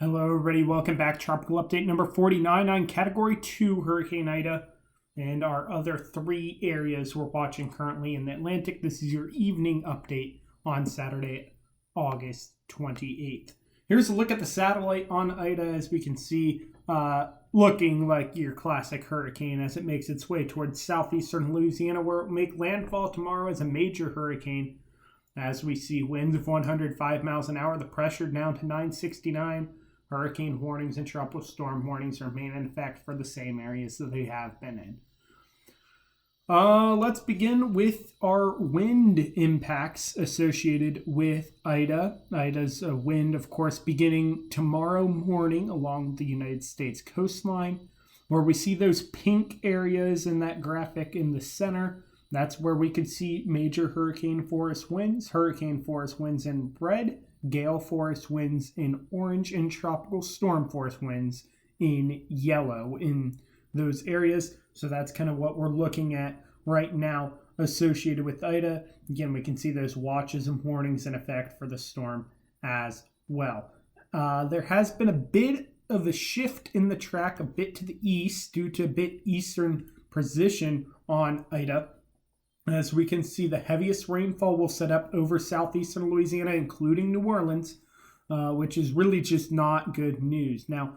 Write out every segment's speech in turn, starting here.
Hello, everybody. Welcome back. Tropical update number 49 on Category 2 Hurricane Ida and our other three areas we're watching currently in the Atlantic. This is your evening update on Saturday, August 28th. Here's a look at the satellite on Ida, as we can see, looking like your classic hurricane as it makes its way towards southeastern Louisiana, where it will make landfall tomorrow as a major hurricane. As we see winds of 105 miles an hour, the pressure down to 969. Hurricane warnings and tropical storm warnings remain in effect for the same areas that they have been in. Let's begin with our wind impacts associated with Ida. Ida's wind, of course, beginning tomorrow morning along the United States coastline, where we see those pink areas in that graphic in the center. That's where we could see major hurricane force winds in red, gale force winds in orange, and tropical storm force winds in yellow in those areas. So that's kind of what we're looking at right now associated with Ida. Again, we can see those watches and warnings in effect for the storm as well. There has been a bit of a shift in the track, a bit to the east due to a bit eastern position on Ida. As we can see, the heaviest rainfall will set up over southeastern Louisiana, including New Orleans, which is really just not good news. Now,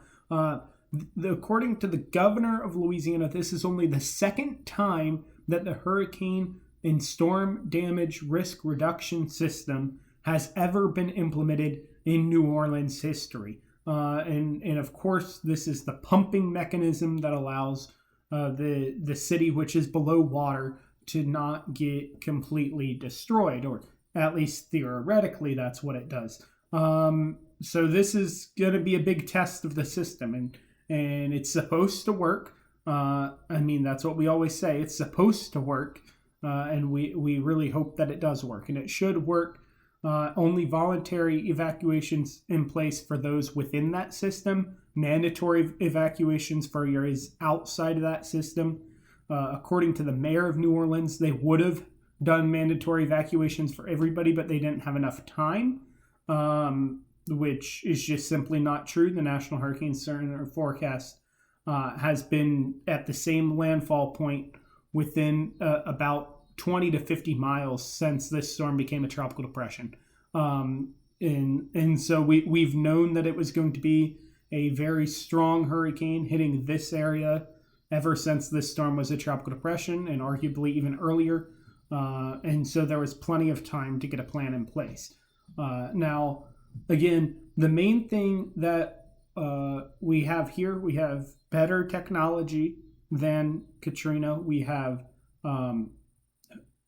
according to the governor of Louisiana, this is only the second time that the hurricane and storm damage risk reduction system has ever been implemented in New Orleans history. And of course, this is the pumping mechanism that allows the city, which is below water, to not get completely destroyed, or at least theoretically that's what it does. So this is going to be a big test of the system, and it's supposed to work. That's what we always say. It's supposed to work, and we really hope that it does work, and it should work. Only voluntary evacuations in place for those within that system, mandatory evacuations for areas outside of that system. According to the mayor of New Orleans, they would have done mandatory evacuations for everybody, but they didn't have enough time, which is just simply not true. The National Hurricane Center forecast has been at the same landfall point within about 20 to 50 miles since this storm became a tropical depression. And so we've known that it was going to be a very strong hurricane hitting this area ever since this storm was a tropical depression, and arguably even earlier. And so there was plenty of time to get a plan in place. Now, again, the main thing that we have here, we have better technology than Katrina. We have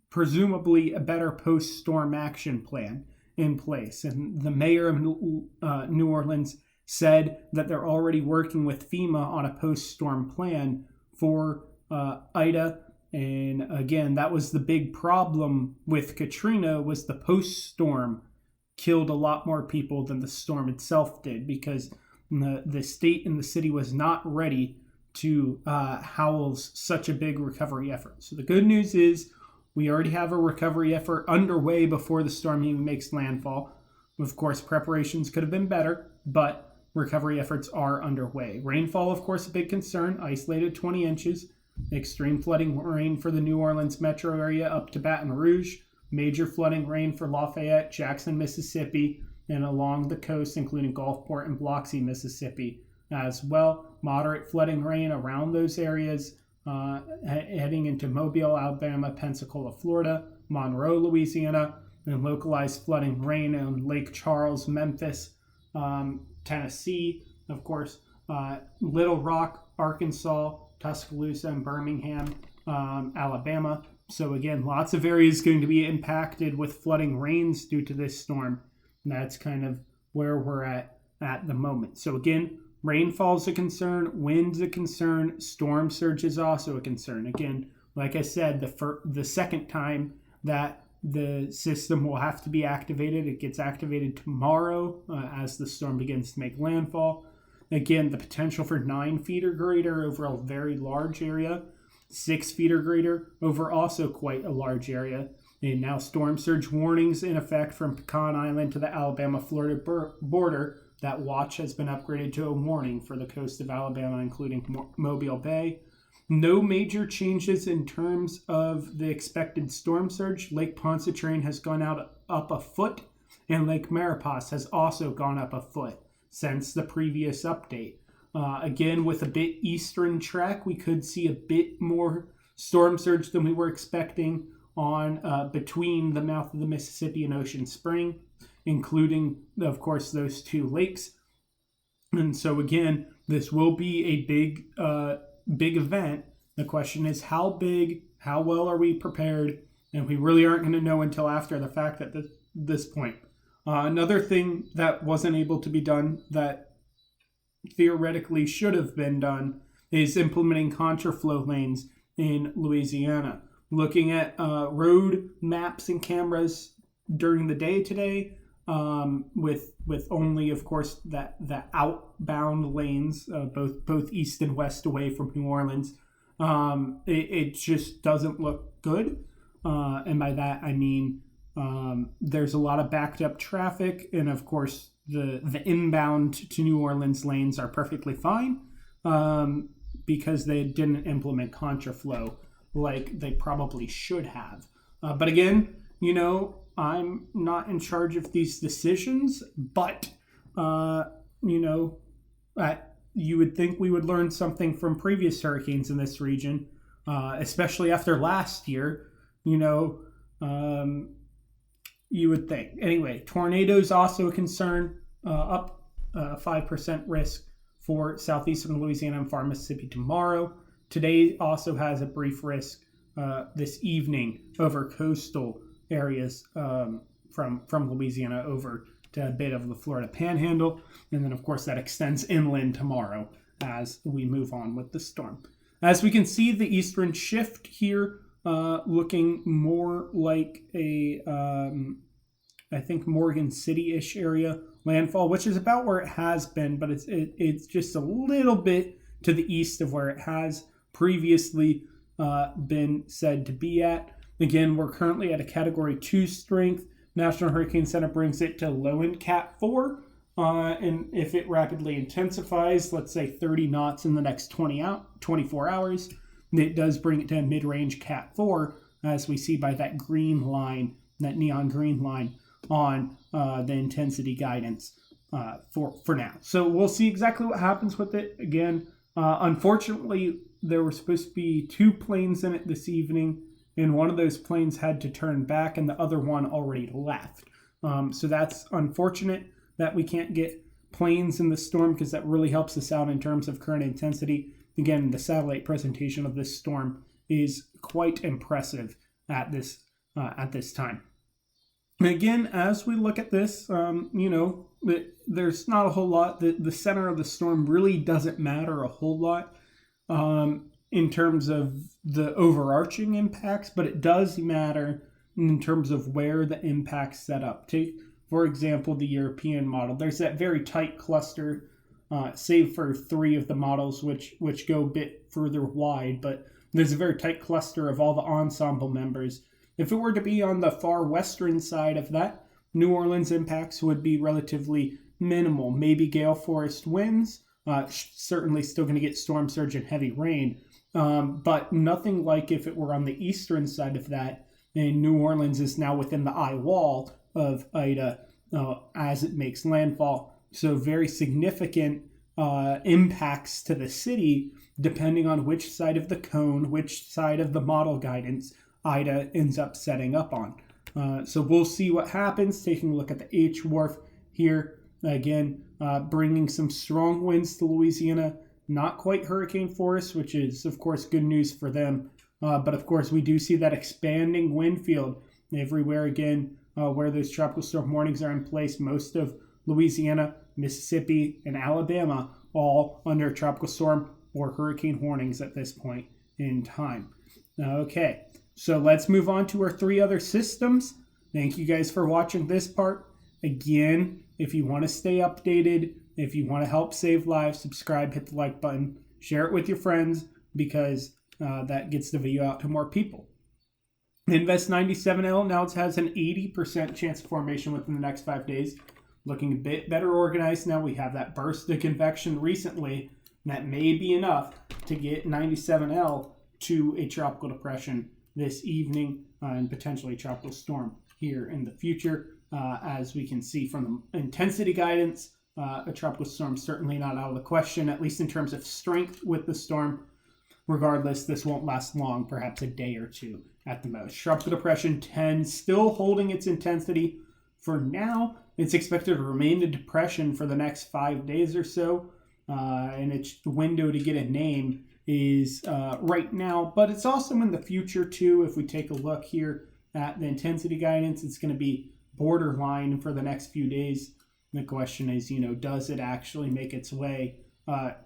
presumably a better post-storm action plan in place. And the mayor of New Orleans said that they're already working with FEMA on a post-storm plan for Ida. And again, that was the big problem with Katrina, was the post-storm killed a lot more people than the storm itself did, because the state and the city was not ready to house such a big recovery effort. So the good news is we already have a recovery effort underway before the storm even makes landfall. Of course, preparations could have been better, but recovery efforts are underway. Rainfall, of course, a big concern. Isolated 20 inches. Extreme flooding rain for the New Orleans metro area up to Baton Rouge. Major flooding rain for Lafayette, Jackson, Mississippi, and along the coast, including Gulfport and Biloxi, Mississippi as well. Moderate flooding rain around those areas, heading into Mobile, Alabama, Pensacola, Florida, Monroe, Louisiana, and localized flooding rain in Lake Charles, Memphis, Tennessee, of course, Little Rock, Arkansas, Tuscaloosa, and Birmingham, Alabama. So again, lots of areas going to be impacted with flooding rains due to this storm. And that's kind of where we're at the moment. So again, rainfall is a concern, wind's a concern, storm surge is also a concern. Again, like I said, the second time that the system will have to be activated. It gets activated tomorrow as the storm begins to make landfall. Again, the potential for 9 feet or greater over a very large area, 6 feet or greater over also quite a large area. And now storm surge warnings in effect from Pecan Island to the Alabama-Florida border That watch has been upgraded to a warning for the coast of Alabama, including Mobile Bay. No major changes in terms of the expected storm surge. Lake Pontchartrain has gone up a foot, and Lake Maurepas has also gone up a foot since the previous update. Again, with a bit eastern track, we could see a bit more storm surge than we were expecting on between the mouth of the Mississippi and Ocean Spring, including, of course, those two lakes. And so again, this will be a big event. The question is how big, how well are we prepared? And we really aren't going to know until after the fact at this point. Another thing that wasn't able to be done that theoretically should have been done is implementing contraflow lanes in Louisiana. Looking at road maps and cameras during the day today, with only, of course, the outbound lanes, both east and west away from New Orleans, it just doesn't look good. And by that I mean there's a lot of backed up traffic, and of course the inbound to New Orleans lanes are perfectly fine because they didn't implement contraflow like they probably should have. But again, I'm not in charge of these decisions, but you would think we would learn something from previous hurricanes in this region, especially after last year. You would think. Anyway, tornadoes also a concern, up 5% risk for southeastern Louisiana and far Mississippi tomorrow. Today also has a brief risk this evening over coastal areas from Louisiana over to a bit of the Florida Panhandle. And then, of course, that extends inland tomorrow as we move on with the storm. As we can see, the eastern shift here looking more like a, I think, Morgan City-ish area landfall, which is about where it has been, but it's just a little bit to the east of where it has previously been said to be at. Again, we're currently at a Category 2 strength. National Hurricane Center brings it to low-end Cat 4. And if it rapidly intensifies, let's say 30 knots in the next 24 hours, it does bring it to a mid-range Cat 4, as we see by that green line, that neon green line on the intensity guidance for now. So we'll see exactly what happens with it. Again, unfortunately, there were supposed to be 2 planes in it this evening, and one of those planes had to turn back and the other one already left. So that's unfortunate that we can't get planes in the storm, because that really helps us out in terms of current intensity. Again, the satellite presentation of this storm is quite impressive at this time. And again, as we look at this, there's not a whole lot. The center of the storm really doesn't matter a whole lot in terms of the overarching impacts, but it does matter in terms of where the impacts set up. Take, for example, the European model. There's that very tight cluster, save for 3 of the models which go a bit further wide, but there's a very tight cluster of all the ensemble members. If it were to be on the far western side of that, New Orleans impacts would be relatively minimal. Maybe gale force winds, certainly still going to get storm surge and heavy rain, but nothing like if it were on the eastern side of that, and New Orleans is now within the eye wall of Ida as it makes landfall. So very significant impacts to the city, depending on which side of the cone, which side of the model guidance Ida ends up setting up on. So we'll see what happens. Taking a look at the H Wharf here, again, bringing some strong winds to Louisiana. Not quite hurricane force, which is, of course, good news for them. But, of course, we do see that expanding wind field everywhere again where those tropical storm warnings are in place. Most of Louisiana, Mississippi, and Alabama all under tropical storm or hurricane warnings at this point in time. Okay, so let's move on to our 3 other systems. Thank you guys for watching this part. Again, if you want to stay updated, if you want to help save lives, subscribe, hit the like button, share it with your friends, because that gets the video out to more people. Invest 97L now has an 80% chance of formation within the next 5 days. looking a bit better organized now. We have that burst of convection recently. That may be enough to get 97L to a tropical depression this evening and potentially a tropical storm here in the future. As we can see from the intensity guidance, a tropical storm certainly not out of the question, at least in terms of strength with the storm. Regardless, this won't last long, perhaps a day or two at the most. Tropical depression 10 still holding its intensity. For now, it's expected to remain a depression for the next 5 days or so. And its window to get a name is right now, but it's also in the future too. If we take a look here at the intensity guidance, it's going to be borderline for the next few days. The question is, does it actually make its way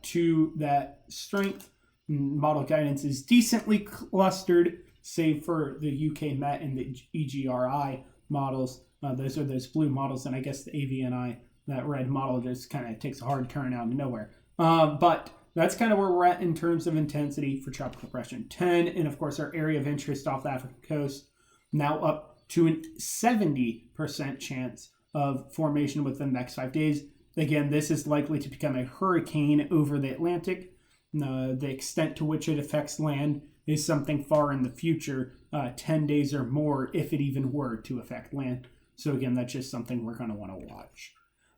to that strength? Model guidance is decently clustered, save for the UK Met and the EGRI models. Those are those blue models, and I guess the AVNI, that red model, just kind of takes a hard turn out of nowhere. But that's kind of where we're at in terms of intensity for tropical depression 10. And of course, our area of interest off the African coast now up to a 70% chance of formation within the next 5 days. Again, this is likely to become a hurricane over the Atlantic. The extent to which it affects land is something far in the future, 10 days or more, if it even were to affect land. So again, that's just something we're going to want to watch.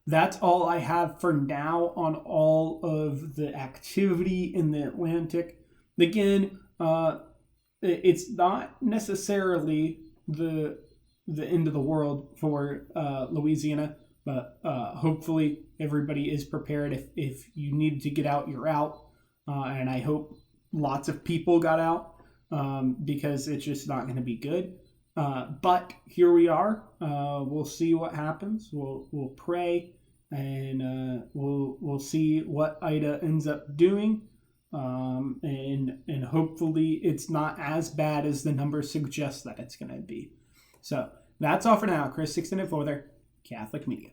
That's all I have for now on all of the activity in the Atlantic. Again, it's not necessarily the end of the world for Louisiana, but hopefully everybody is prepared. If you need to get out, you're out. And I hope lots of people got out because it's just not going to be good. But here we are. We'll see what happens. We'll pray, and we'll see what Ida ends up doing. And hopefully it's not as bad as the numbers suggest that it's going to be. So that's all for now. Chris 694 there, Catholic Media.